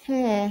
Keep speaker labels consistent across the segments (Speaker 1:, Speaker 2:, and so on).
Speaker 1: Hmm.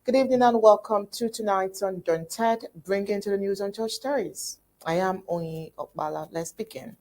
Speaker 1: Good evening and welcome to tonight's Undaunted, bringing to the news on church stories. I am Oyi Okbala. Let's begin.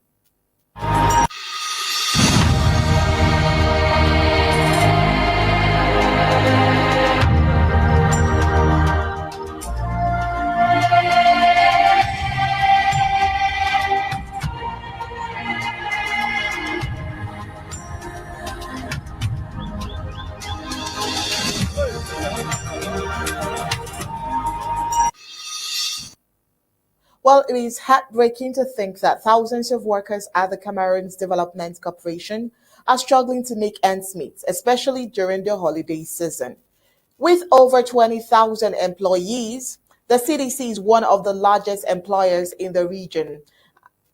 Speaker 1: Well, it is heartbreaking to think that thousands of workers at the Cameroon's Development Corporation are struggling to make ends meet, especially during the holiday season. With over 20,000 employees, the CDC is one of the largest employers in the region.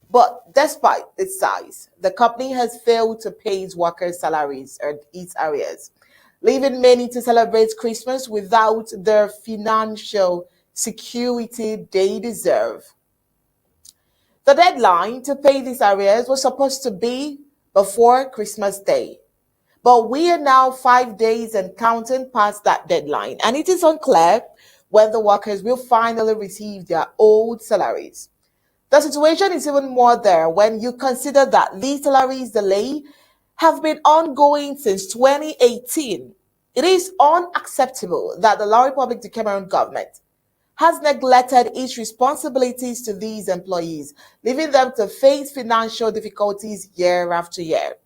Speaker 1: But despite its size, the company has failed to pay its workers' salaries or its arrears, leaving many to celebrate Christmas without the financial security they deserve. The deadline to pay these arrears was supposed to be before Christmas Day. But we are now 5 days and counting past that deadline, and it is unclear when the workers will finally receive their old salaries. The situation is even more there when you consider that these salaries delay have been ongoing since 2018. It is unacceptable that the La Republic of Cameroon government has neglected its responsibilities to these employees, leaving them to face financial difficulties year after year.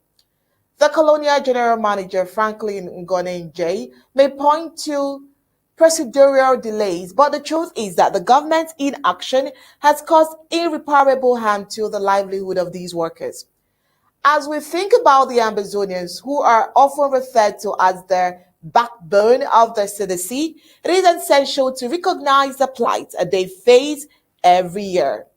Speaker 1: The Colonial General Manager, Franklin Ngone may point to procedural delays, but the truth is that the government's inaction has caused irreparable harm to the livelihood of these workers. As we think about the Ambazonians, who are often referred to as the backbone of the CDC, it is essential to recognize the plight they face every year.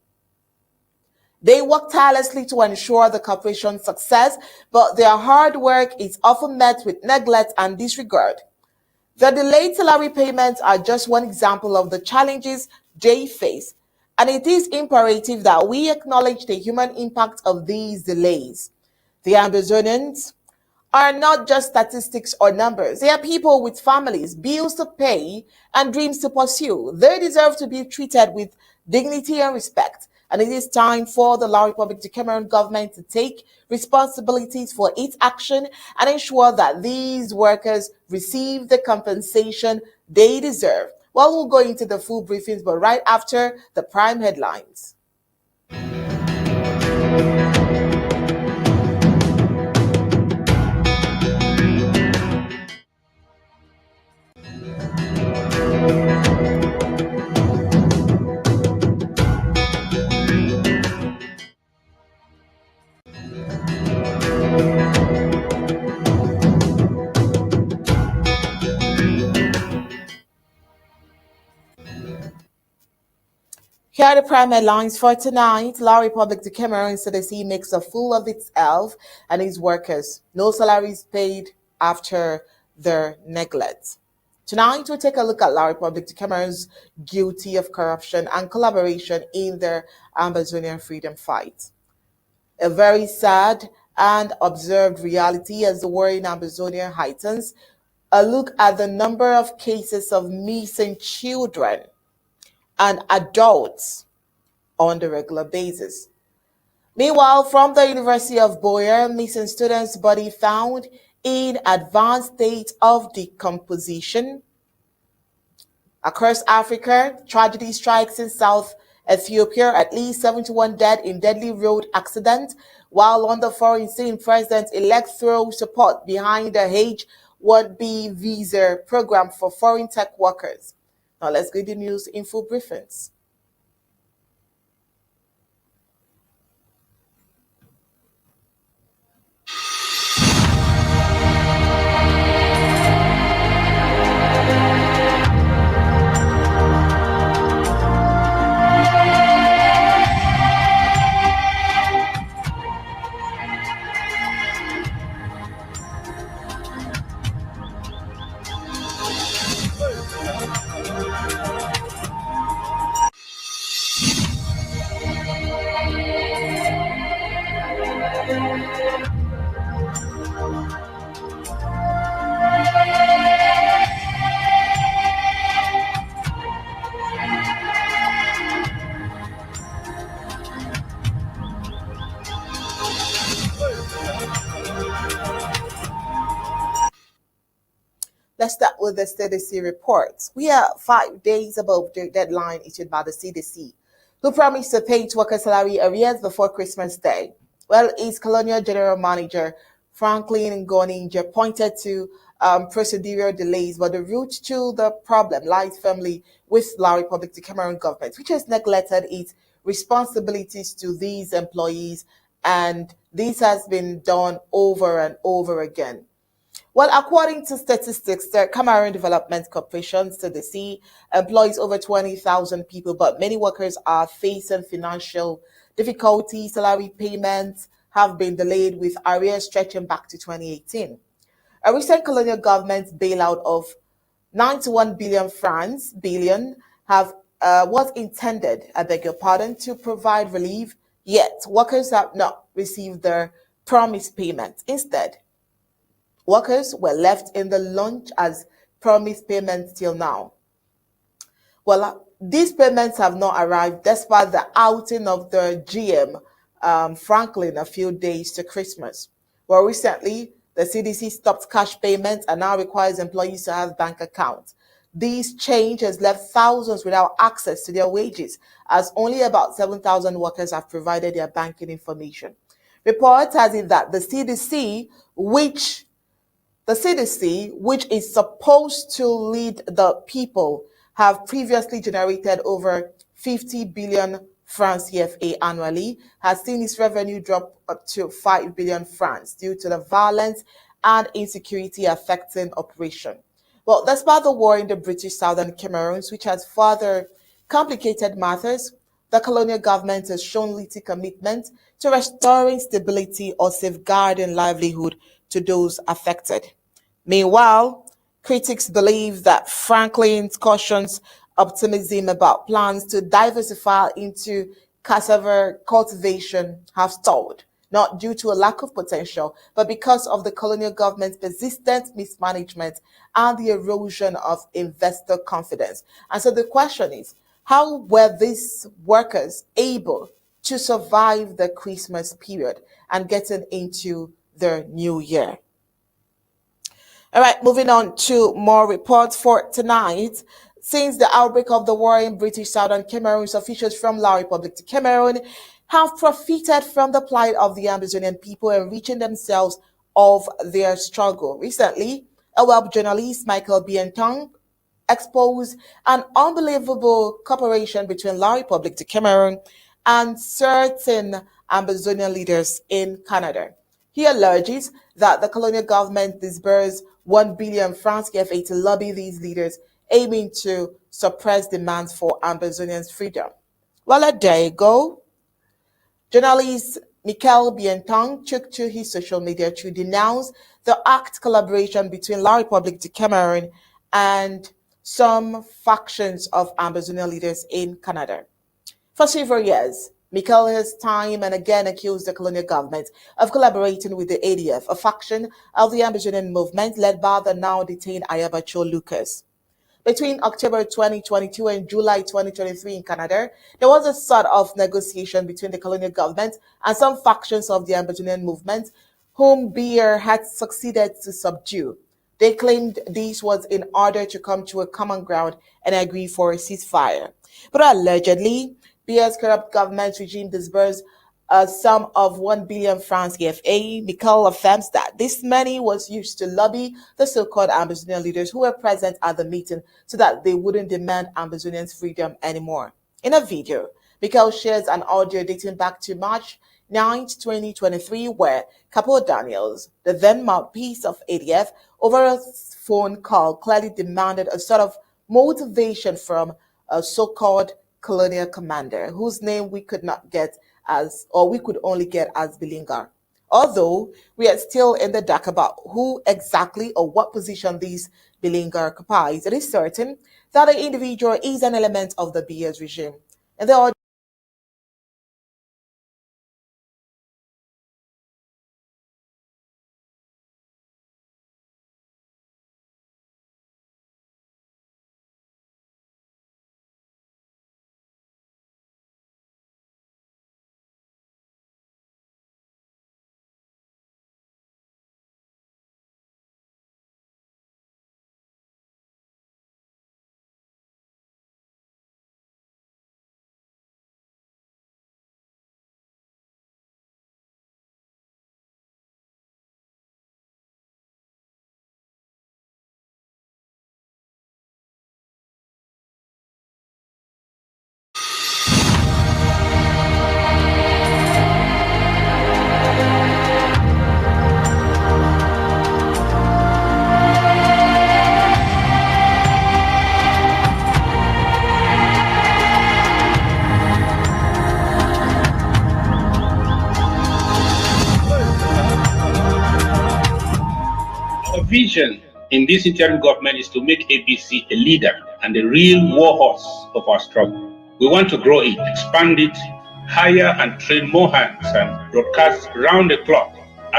Speaker 1: They work tirelessly to ensure the corporation's success, but their hard work is often met with neglect and disregard. The delayed salary payments are just one example of the challenges they face, and it is imperative that we acknowledge the human impact of these delays. The Ambazonians are not just statistics or numbers. They are people with families, bills to pay, and dreams to pursue. They deserve to be treated with dignity and respect. And it is time for the La Republic of Cameroon government to take responsibilities for its action and ensure that these workers receive the compensation they deserve. Well, we'll go into the full briefings, but right after the prime headlines. Here are the prime headlines for tonight. La Republic of Cameroon CDC makes a fool of itself and its workers. No salaries paid after their neglect. Tonight, we'll take a look at La Republic de Cameroon's guilty of corruption and collaboration in their Ambazonian freedom fight. A very sad and observed reality as the war in Ambazonia heightens. A look at the number of cases of missing children and adults on the regular basis. Meanwhile, from the University of Buea, missing students' body found in advanced state of decomposition. Across Africa, tragedy strikes in South Ethiopia, at least 71 dead in deadly road accident, while on the foreign scene, President-elect throws support behind the H-1B visa program for foreign tech workers. Now let's get the news info briefings. Let's start with the CDC reports. We are 5 days above the deadline issued by the CDC, who promised to pay worker salary arrears before Christmas Day. Well, its Colonial General Manager, Franklin Ngoninje, pointed to procedural delays, but the root to the problem lies firmly with La Republic de Cameroon government, which has neglected its responsibilities to these employees, and this has been done over and over again. Well, according to statistics, the Cameroon Development Corporation, CDC, employs over 20,000 people, but many workers are facing financial difficulties. Salary payments have been delayed with arrears stretching back to 2018. A recent colonial government bailout of 91 billion francs have was intended, I beg your pardon, to provide relief, yet workers have not received their promised payment. Instead, workers were left in the lurch as promised payments till now. Well, these payments have not arrived despite the outing of the GM, Franklin, a few days to Christmas. Well, recently, the CDC stopped cash payments and now requires employees to have bank accounts. This change has left thousands without access to their wages, as only about 7,000 workers have provided their banking information. Reports has it that the CDC, which is supposed to lead the people, have previously generated over 50 billion francs CFA annually, has seen its revenue drop up to 5 billion francs due to the violence and insecurity affecting operation. Well, despite the war in the British Southern Cameroons, which has further complicated matters, the colonial government has shown little commitment to restoring stability or safeguarding livelihood to those affected. Meanwhile, critics believe that Franklin's cautions optimism about plans to diversify into cassava cultivation have stalled, not due to a lack of potential, but because of the colonial government's persistent mismanagement and the erosion of investor confidence. And so the question is, how were these workers able to survive the Christmas period and getting into the new year? All right, moving on to more reports for tonight. Since the outbreak of the war in British Southern Cameroon, officials from La Republic de Cameroon have profited from the plight of the Ambazonian people, enriching themselves of their struggle. Recently, a web journalist, Michael Bientong, exposed an unbelievable cooperation between La Republic de Cameroon and certain Ambazonian leaders in Canada. He alleges that the colonial government disbursed 1 billion francs CFA to lobby these leaders, aiming to suppress demands for Ambazonians' freedom. Well, a day ago, journalist Michael Bientong took to his social media to denounce the act collaboration between La Republic de Cameroon and some factions of Ambazonia leaders in Canada. For several years, Mikel has time and again accused the colonial government of collaborating with the ADF, a faction of the Ambazonian movement led by the now detained Ayabacho Lucas. Between October 2022 and July 2023 in Canada, there was a sort of negotiation between the colonial government and some factions of the Ambazonian movement, whom Buea had succeeded to subdue. They claimed this was in order to come to a common ground and agree for a ceasefire. But allegedly, Buea's corrupt government regime disbursed a sum of 1 billion francs CFA. Mikel affirms that this money was used to lobby the so-called Ambazonian leaders who were present at the meeting so that they wouldn't demand Ambazonians' freedom anymore. In a video, Mikel shares an audio dating back to March 9, 2023, where Capo Daniels, the then mouthpiece of ADF, over a phone call clearly demanded a sort of motivation from a so-called colonial commander, whose name we could not get as, or we could only get as Bilinga. Although we are still in the dark about who exactly or what position these Bilinga occupies, it is certain that the individual is an element of the Buea's regime. And the
Speaker 2: vision in this interim government is to make ABC a leader and a real warhorse of our struggle. We want to grow it, expand it, hire and train more hands, and broadcast round the clock,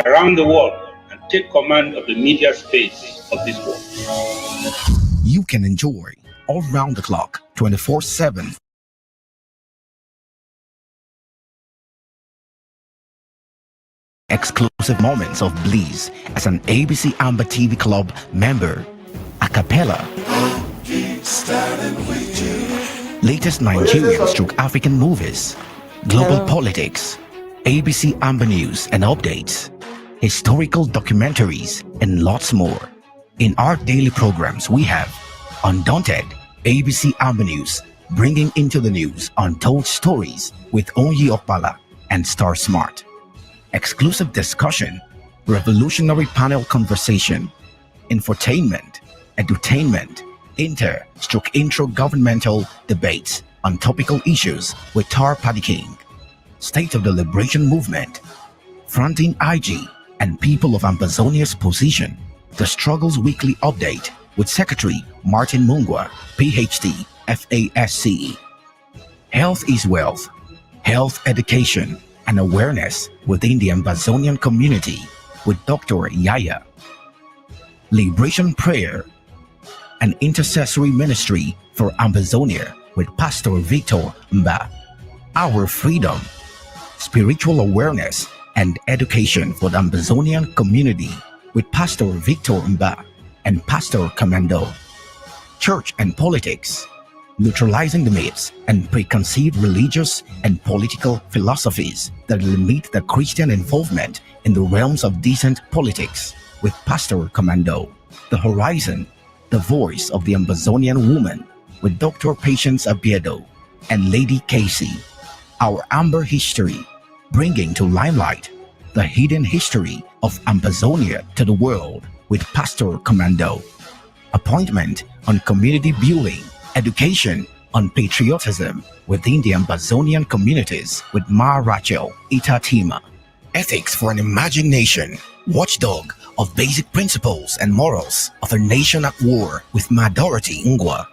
Speaker 2: around the world, and take command of the media space of this world.
Speaker 3: You can enjoy all round the clock, 24/7. Exclusive moments of bliss as an ABC Amba TV Club member. A cappella. Latest Nigerian/African movies. Global politics. ABC Amba news and updates. Historical documentaries and lots more. In our daily programs we have Undaunted, ABC Amba News, bringing into the news untold stories with Onyi Okpala and Star Smart. Exclusive discussion, revolutionary panel conversation, infotainment, edutainment, intro governmental debates on topical issues with Tar Paddy King, State of the Liberation Movement, Fronting IG and People of Ambazonia's Position, The Struggles Weekly Update with Secretary Martin Mungwa, PhD, FASCE. Health is Wealth, Health Education and Awareness within the Ambazonian community with Dr. Yaya. Liberation Prayer, an intercessory ministry for Ambazonia with Pastor Victor Mba. Our Freedom, spiritual awareness and education for the Ambazonian community with Pastor Victor Mba and Pastor Commando. Church and Politics, neutralizing the myths and preconceived religious and political philosophies that limit the Christian involvement in the realms of decent politics with Pastor Commando. The Horizon, the voice of the Ambazonian woman with Dr. Patience Abiedo and Lady Casey. Our Amber History, bringing to limelight the hidden history of Ambazonia to the world with Pastor Commando. Appointment on community building, education on patriotism within the Ambazonian communities with Ma Rachel Itatima. Ethics for an Imagination watchdog of basic principles and morals of a nation at war with Majority Ngwa.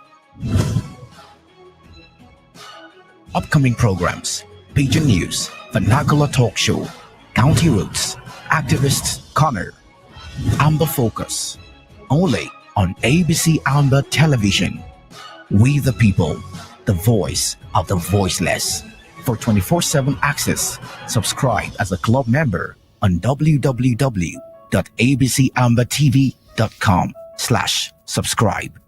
Speaker 3: Upcoming programs: Pigeon News, Vernacular Talk Show, County Roots, Activists Corner, Amba Focus, only on ABC Amba Television. We the people, the voice of the voiceless. For 24/7 access, subscribe as a club member on www.abcambatv.com/subscribe.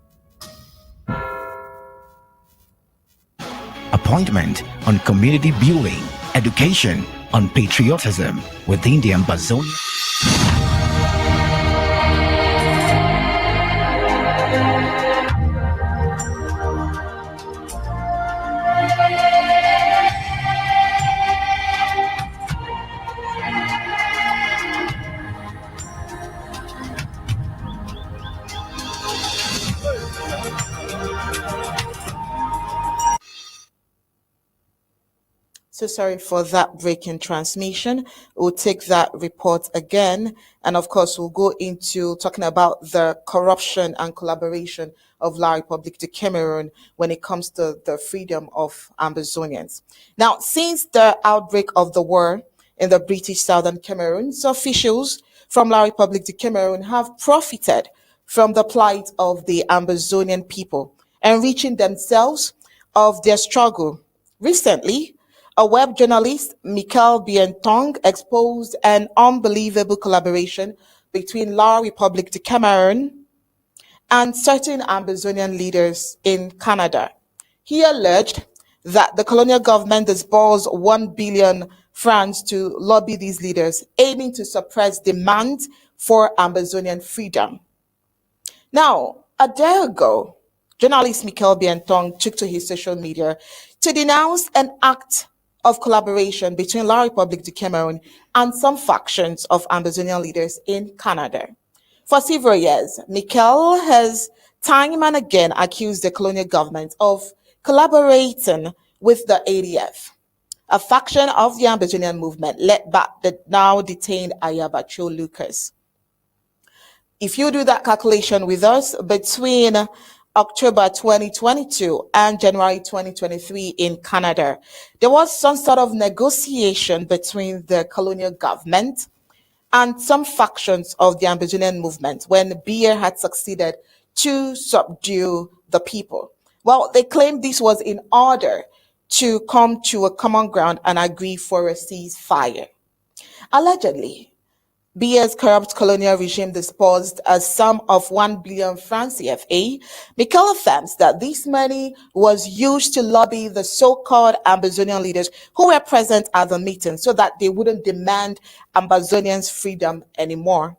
Speaker 3: Appointment on community building, education, on patriotism within the Ambazonia.
Speaker 1: So sorry for that breaking transmission. We'll take that report again. And of course, we'll go into talking about the corruption and collaboration of La République de Cameroon when it comes to the freedom of Ambazonians. Now, since the outbreak of the war in the British Southern Cameroon, so officials from La République de Cameroon have profited from the plight of the Ambazonian people, enriching themselves of their struggle. Recently, a web journalist, Michael Bientong, exposed an unbelievable collaboration between La République de Cameroon and certain Ambazonian leaders in Canada. He alleged that the colonial government disbursed 1 billion francs to lobby these leaders, aiming to suppress demand for Ambazonian freedom. Now, a day ago, journalist Michael Bientong took to his social media to denounce an act of collaboration between La République de Cameroon and some factions of Ambazonian leaders in Canada. For several years, Michael has time and again accused the colonial government of collaborating with the ADF, a faction of the Ambazonian movement led by the now detained Ayabacho Lucas. If you do that calculation with us, between October 2022 and January 2023 in Canada, there was some sort of negotiation between the colonial government and some factions of the Ambazonian movement when Buea had succeeded to subdue the people. Well, they claimed this was in order to come to a common ground and agree for a ceasefire. Allegedly, Buea's corrupt colonial regime disbursed a sum of 1 billion francs CFA. Michael affirms that this money was used to lobby the so-called Ambazonian leaders who were present at the meeting so that they wouldn't demand Ambazonians' freedom anymore.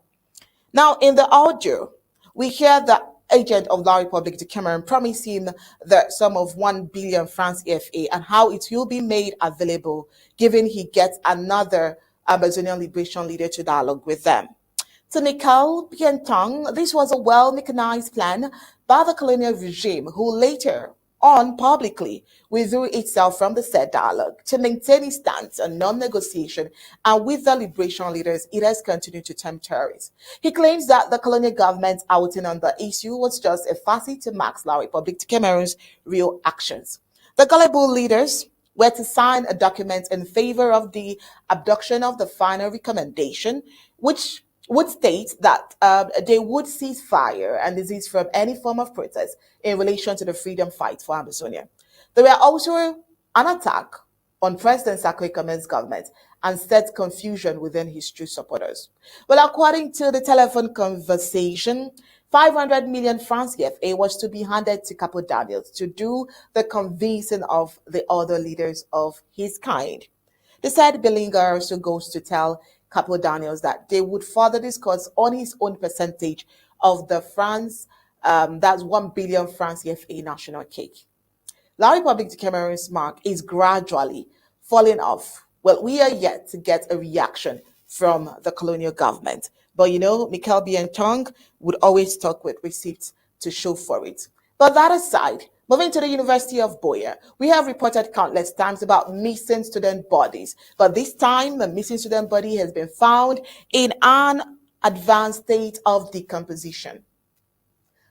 Speaker 1: Now, in the audio, we hear the agent of La République de Cameroon promise him the sum of 1 billion francs CFA and how it will be made available given he gets another Ambazonian liberation leader to dialogue with them. To Michael Bientong, this was a well-mechanized plan by the colonial regime, who later on publicly withdrew itself from the said dialogue to maintain its stance on non-negotiation, and with the liberation leaders, it has continued to tempt terrorists. He claims that the colonial government's outing on the issue was just a facet to mask La République de Cameroon's real actions. The gullible leaders were to sign a document in favor of the abduction of the final recommendation, which would state that they would cease fire and desist from any form of protest in relation to the freedom fight for Ambazonia. There were also an attack on President Sakwe Kamen's government and set confusion within his true supporters. Well, according to the telephone conversation, 500 million francs CFA was to be handed to Capo Daniels to do the convincing of the other leaders of his kind. The said Bellinger also goes to tell Capo Daniels that they would further discuss on his own percentage of the France, that's 1 billion francs CFA national cake. La République de Cameroon's mark is gradually falling off. Well, we are yet to get a reaction from the colonial government. But Michael Bientong would always talk with receipts to show for it. But that aside, moving to the University of Buea, we have reported countless times about missing student bodies. But this time, the missing student body has been found in an advanced state of decomposition.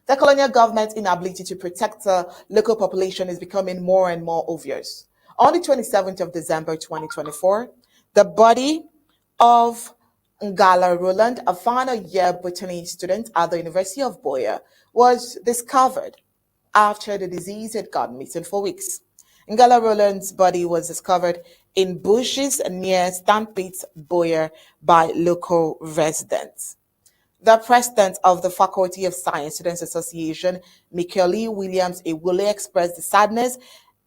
Speaker 1: The colonial government's inability to protect the local population is becoming more and more obvious. On the 27th of December 2024, the body of Ngala Roland, a final year botany student at the University of Buea, was discovered after the disease had gone missing for weeks. Ngala Roland's body was discovered in bushes near Stampede's Buea by local residents. The president of the Faculty of Science Students Association, Michaeli Williams Ewule, expressed the sadness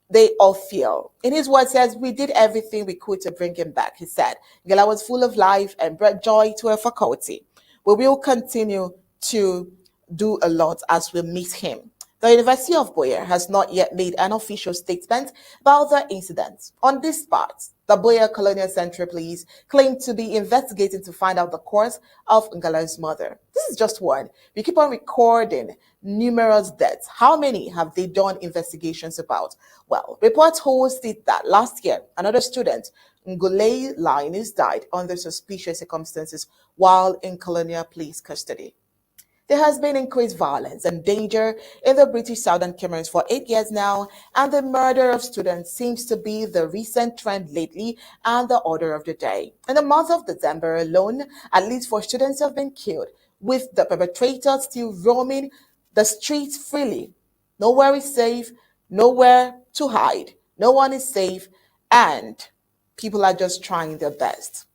Speaker 1: they all feel. In his words, says, "We did everything we could to bring him back," he said. Ngala was full of life and brought joy to our faculty. We will continue to do a lot as we miss him. The University of Buea has not yet made an official statement about the incident. On this part, the Buea Colonial Central Police claim to be investigating to find out the cause of Ngala's mother. This is just one. We keep on recording numerous deaths. How many have they done investigations about? Well, reports hold state that last year, another student, Ngule Linus, died under suspicious circumstances while in colonial police custody. There has been increased violence and danger in the British Southern Cameroons for 8 years now, and the murder of students seems to be the recent trend lately and the order of the day. In the month of December alone, at least 4 students have been killed, with the perpetrators still roaming the streets freely. Nowhere is safe, nowhere to hide, no one is safe, and people are just trying their best.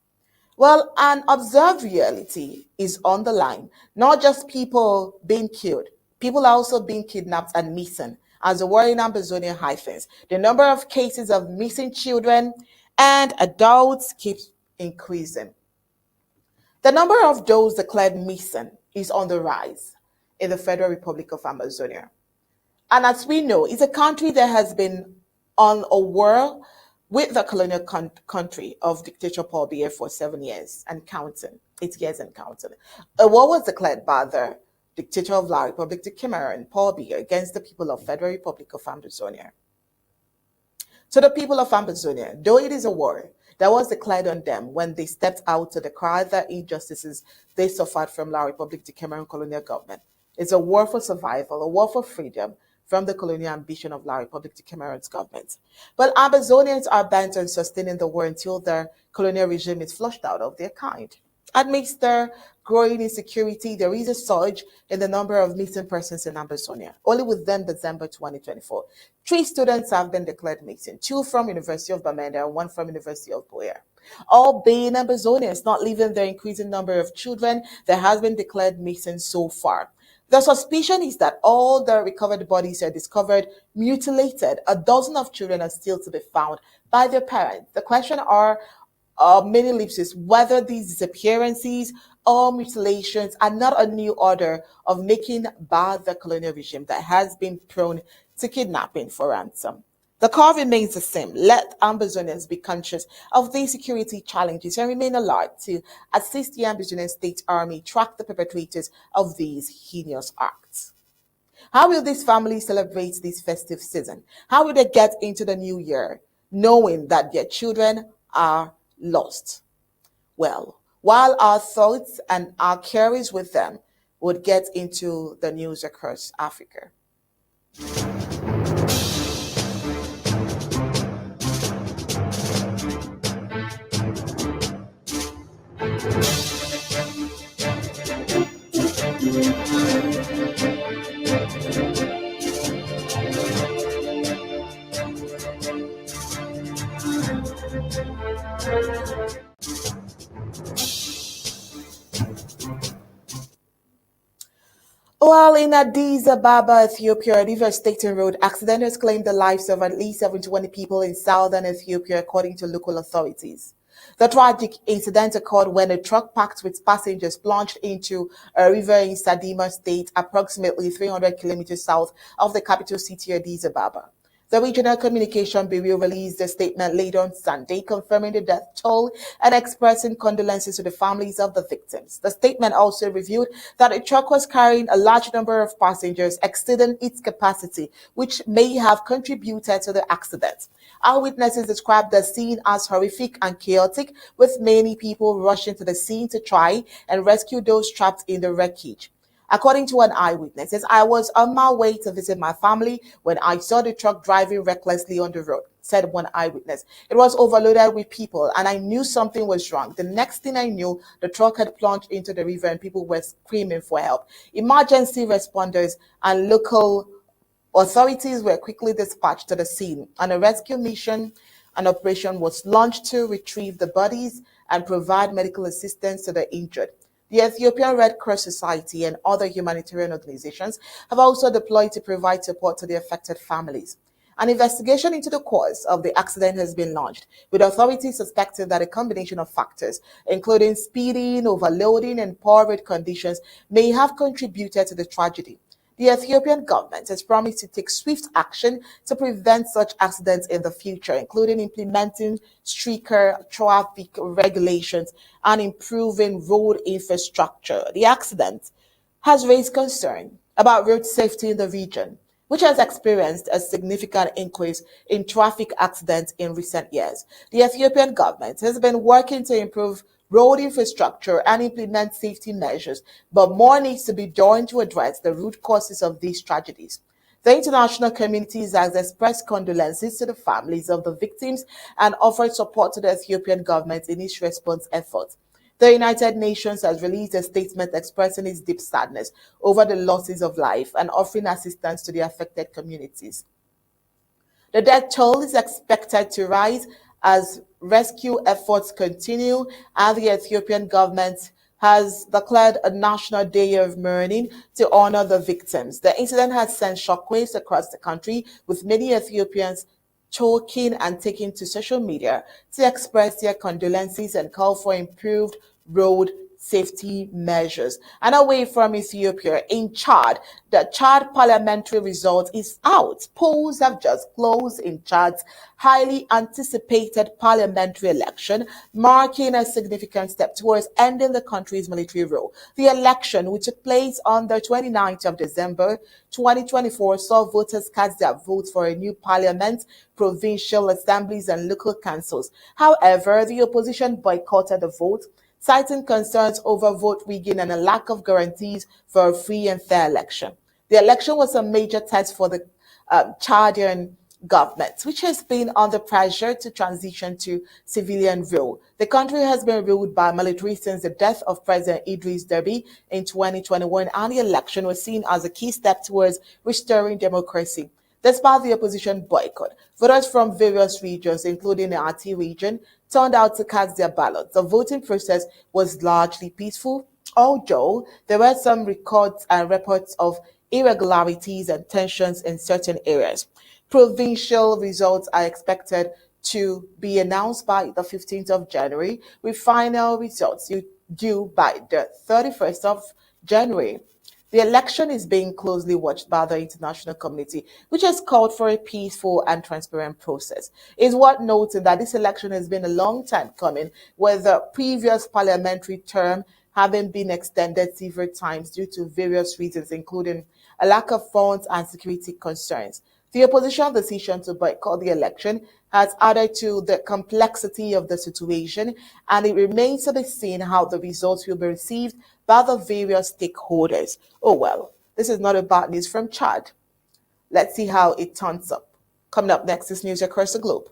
Speaker 1: Well, an observed reality is on the line. Not just people being killed, people are also being kidnapped and missing. As the war in Ambazonia heightens, the number of cases of missing children and adults keeps increasing. The number of those declared missing is on the rise in the Federal Republic of Ambazonia. And as we know, it's a country that has been on a war with the colonial country of dictator Paul Biya for 7 years and counting, 8 years and counting. A war was declared by the dictator of La Republic de Cameroon, Paul Biya, against the people of Federal Republic of Ambazonia. So the people of Ambazonia, though it is a war that was declared on them when they stepped out to decry the injustices they suffered from La Republic de Cameroon colonial government, it's a war for survival, a war for freedom, from the colonial ambition of La Republic de Cameroon's government. But Ambazonians are bent on sustaining the war until their colonial regime is flushed out of their kind. Amidst their growing insecurity, there is a surge in the number of missing persons in Ambazonia. Only within December 2024, 3 students have been declared missing, 2 from University of Bamenda and 1 from University of Buea. All being Ambazonians, not leaving the increasing number of children that has been declared missing so far. The suspicion is that all the recovered bodies are discovered mutilated. A dozen of children are still to be found by their parents. The question are many lips is whether these disappearances or mutilations are not a new order of making by the colonial regime that has been prone to kidnapping for ransom. The call remains the same. Let Ambazonians be conscious of these security challenges and remain alert to assist the Ambazonian State Army track the perpetrators of these heinous acts. How will these families celebrate this festive season? How will they get into the new year knowing that their children are lost? Well, while our thoughts and our carries with them would get into the news across Africa. While in Addis Ababa, Ethiopia, a devastating road accident has claimed the lives of at least 720 people in southern Ethiopia, according to local authorities. The tragic incident occurred when a truck packed with passengers plunged into a river in Sadima State, approximately 300 kilometers south of the capital city, Addis Ababa. The Regional Communication Bureau released a statement late on Sunday confirming the death toll and expressing condolences to the families of the victims. The statement also revealed that the truck was carrying a large number of passengers exceeding its capacity, which may have contributed to the accident. Eyewitnesses described the scene as horrific and chaotic, with many people rushing to the scene to try and rescue those trapped in the wreckage. According to an eyewitness, says, I was on my way to visit my family when I saw the truck driving recklessly on the road, said one eyewitness. It was overloaded with people and I knew something was wrong. The next thing I knew, the truck had plunged into the river and people were screaming for help. Emergency responders and local authorities were quickly dispatched to the scene and a rescue mission and operation was launched to retrieve the bodies and provide medical assistance to the injured. The Ethiopian Red Cross Society and other humanitarian organizations have also deployed to provide support to the affected families. An investigation into the cause of the accident has been launched, with authorities suspecting that a combination of factors, including speeding, overloading, and poor road conditions, may have contributed to the tragedy. The Ethiopian government has promised to take swift action to prevent such accidents in the future, including implementing stricter traffic regulations and improving road infrastructure. The accident has raised concern about road safety in the region, which has experienced a significant increase in traffic accidents in recent years. The Ethiopian government has been working to improve road infrastructure and implement safety measures, but more needs to be done to address the root causes of these tragedies. The international community has expressed condolences to the families of the victims and offered support to the Ethiopian government in its response efforts. The United Nations has released a statement expressing its deep sadness over the losses of life and offering assistance to the affected communities. The death toll is expected to rise as rescue efforts continue, and the Ethiopian government has declared a national day of mourning to honor the victims. The incident has sent shockwaves across the country, with many Ethiopians choking and taking to social media to express their condolences and call for improved road safety measures. And away from Ethiopia, in Chad, the Chad parliamentary result is out. Polls have just closed in Chad's highly anticipated parliamentary election, marking a significant step towards ending the country's military rule. The election, which took place on the 29th of December 2024, saw voters cast their votes for a new parliament, provincial assemblies, and local councils. However, the opposition boycotted the vote, citing concerns over vote rigging and a lack of guarantees for a free and fair election. The election was a major test for the Chadian government, which has been under pressure to transition to civilian rule. The country has been ruled by military since the death of President Idris Deby in 2021, and the election was seen as a key step towards restoring democracy. Despite the opposition boycott, voters from various regions, including the Ati region, turned out to cast their ballots. The voting process was largely peaceful, although there were some records and reports of irregularities and tensions in certain areas. Provincial results are expected to be announced by the 15th of January, with final results due by the 31st of January. The election is being closely watched by the international community, which has called for a peaceful and transparent process. It's worth noting that this election has been a long time coming, with the previous parliamentary term having been extended several times due to various reasons, including a lack of funds and security concerns. The opposition's decision to boycott the election has added to the complexity of the situation, and it remains to be seen how the results will be received by the various stakeholders. Oh well, this is not a bad news from Chad. Let's see how it turns up. Coming up next is news across the globe.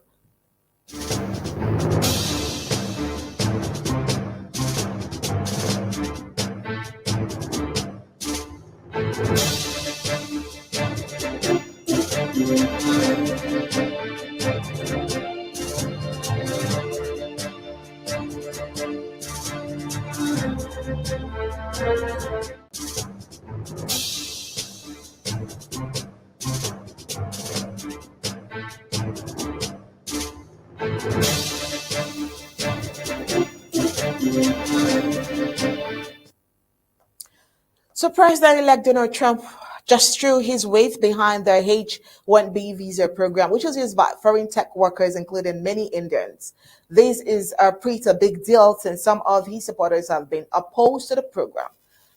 Speaker 1: So President-elect Donald Trump just threw his weight behind the H-1B visa program, which was used by foreign tech workers, including many Indians. This is a pretty big deal since some of his supporters have been opposed to the program.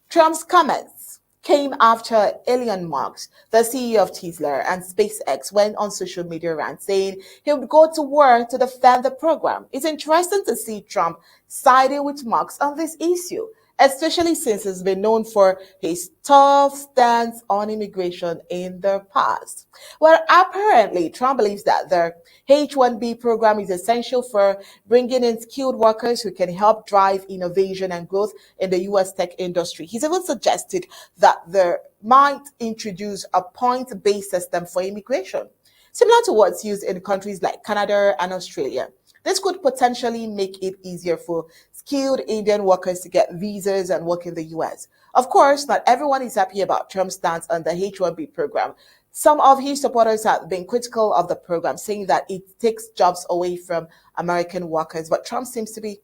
Speaker 1: Trump's comments came after Elon Musk, the CEO of Tesla and SpaceX, went on social media rant saying he would go to war to defend the program. It's interesting to see Trump siding with Musk on this issue, especially since he's been known for his tough stance on immigration in the past. Well, apparently, Trump believes that the H-1B program is essential for bringing in skilled workers who can help drive innovation and growth in the U.S. tech industry. He's even suggested that there might introduce a point-based system for immigration, similar to what's used in countries like Canada and Australia. This could potentially make it easier for skilled Indian workers to get visas and work in the US. Of course, not everyone is happy about Trump's stance on the H-1B program. Some of his supporters have been critical of the program, saying that it takes jobs away from American workers. But Trump seems to be,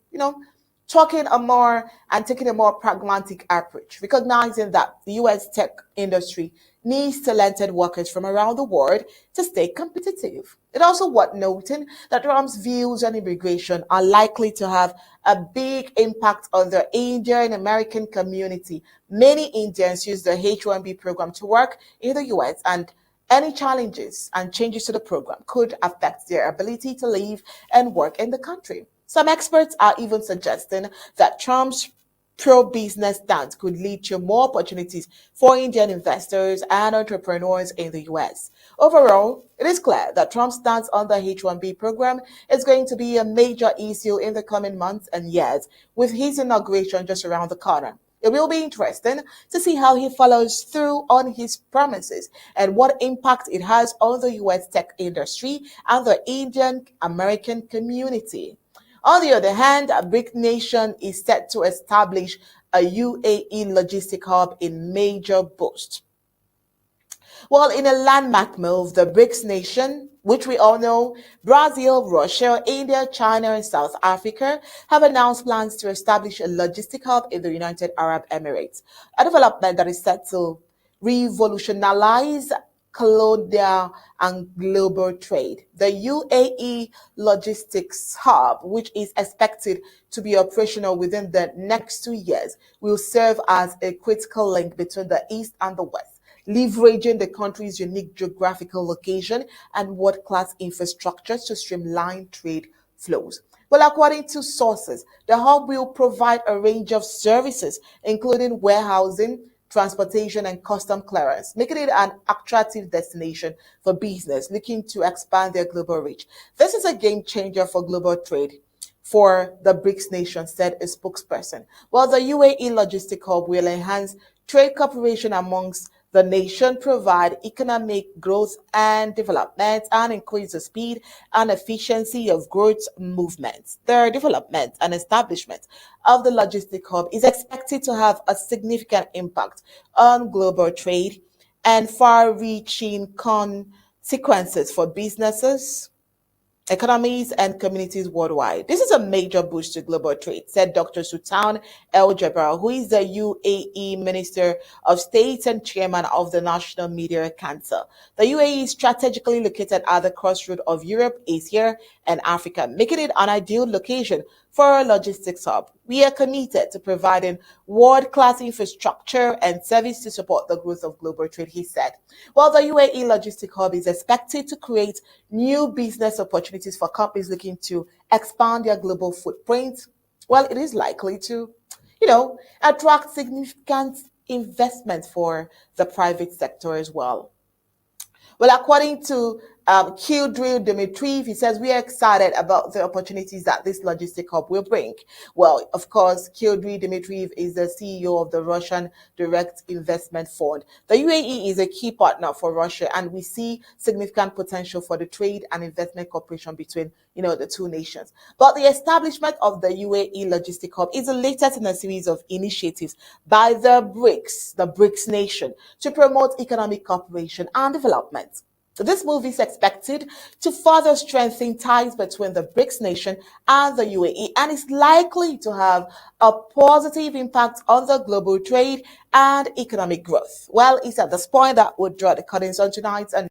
Speaker 1: taking taking a more pragmatic approach, recognizing that the US tech industry needs talented workers from around the world to stay competitive. It also worth noting that Trump's views on immigration are likely to have a big impact on the Indian American community. Many Indians use the H-1B program to work in the US, and any challenges and changes to the program could affect their ability to live and work in the country. Some experts are even suggesting that Trump's pro-business stance could lead to more opportunities for Indian investors and entrepreneurs in the US. Overall, it is clear that Trump's stance on the H-1B program is going to be a major issue in the coming months and years, with his inauguration just around the corner. It will be interesting to see how he follows through on his promises and what impact it has on the US tech industry and the Indian American community. On the other hand, a BRIC nation is set to establish a UAE logistic hub in major boost. Well, in a landmark move, the BRICS nation, which we all know, Brazil, Russia, India, China, and South Africa, have announced plans to establish a logistic hub in the United Arab Emirates, a development that is set to revolutionize colonial and global trade. The UAE Logistics Hub, which is expected to be operational within the next 2 years, will serve as a critical link between the East and the West, leveraging the country's unique geographical location and world-class infrastructure to streamline trade flows. Well, according to sources, the hub will provide a range of services, including warehousing, transportation, and custom clearance, making it an attractive destination for business looking to expand their global reach. This is a game changer for global trade for the BRICS nation, said a spokesperson. While the UAE Logistic Hub will enhance trade cooperation amongst the nation, provide economic growth and development, and increase the speed and efficiency of goods movements. The development and establishment of the logistic hub is expected to have a significant impact on global trade and far-reaching consequences for businesses, economies, and communities worldwide. This is a major boost to global trade, said Dr. Sultan El Jabbar, who is the UAE Minister of State and Chairman of the National Media Council. The UAE is strategically located at the crossroad of Europe, Asia, and Africa, making it an ideal location for a logistics hub. We are committed to providing world-class infrastructure and service to support the growth of global trade, he said. While the UAE Logistic Hub is expected to create new business opportunities for companies looking to expand their global footprint, well, it is likely to, attract significant investment for the private sector as well. Well, according to Kildril Dimitriv, he says, we are excited about the opportunities that this logistic hub will bring. Well, of course, Kildril Dimitriv is the CEO of the Russian Direct Investment Fund. The UAE is a key partner for Russia, and we see significant potential for the trade and investment cooperation between, the two nations. But the establishment of the UAE Logistic Hub is the latest in a series of initiatives by the BRICS nation, to promote economic cooperation and development. This move is expected to further strengthen ties between the BRICS nation and the UAE and is likely to have a positive impact on the global trade and economic growth. Well, it's at this point that would draw the curtains on tonight's and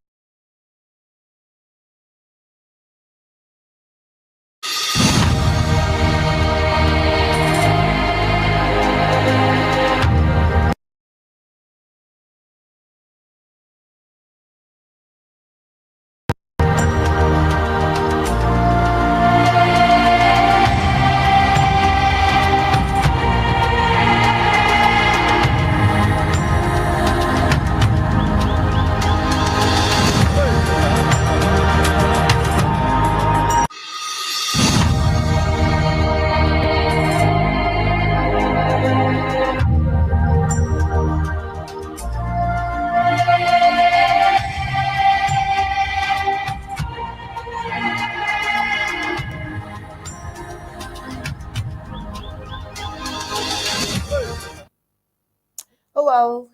Speaker 1: oh well,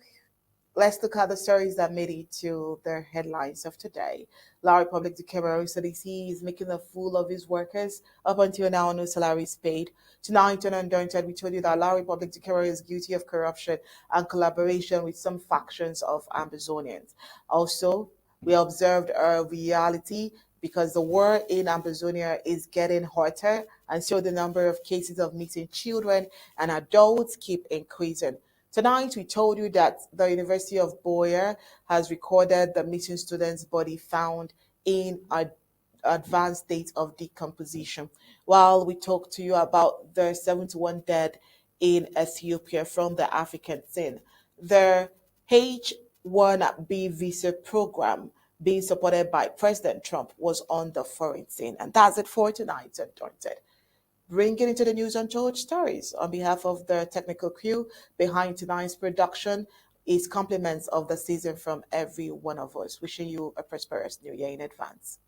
Speaker 1: let's look at the stories that made it to the headlines of today. La Republic du Cameroon CDC is making a fool of his workers. Up until now, no salaries paid. Tonight on Undaunted, we told you that La Republic du Cameroon is guilty of corruption and collaboration with some factions of Ambazonians. Also, we observed a reality because the war in Ambazonia is getting hotter, and so the number of cases of missing children and adults keep increasing. Tonight, we told you that the University of Buea has recorded the missing student's body found in an advanced state of decomposition. While we talked to you about the 71 dead in Ethiopia from the African scene, the H-1B visa program being supported by President Trump was on the foreign scene. And that's it for tonight's Undaunted. Bringing into the news untold stories. On behalf of the technical crew behind tonight's production is compliments of the season from every one of us. Wishing you a prosperous new year in advance.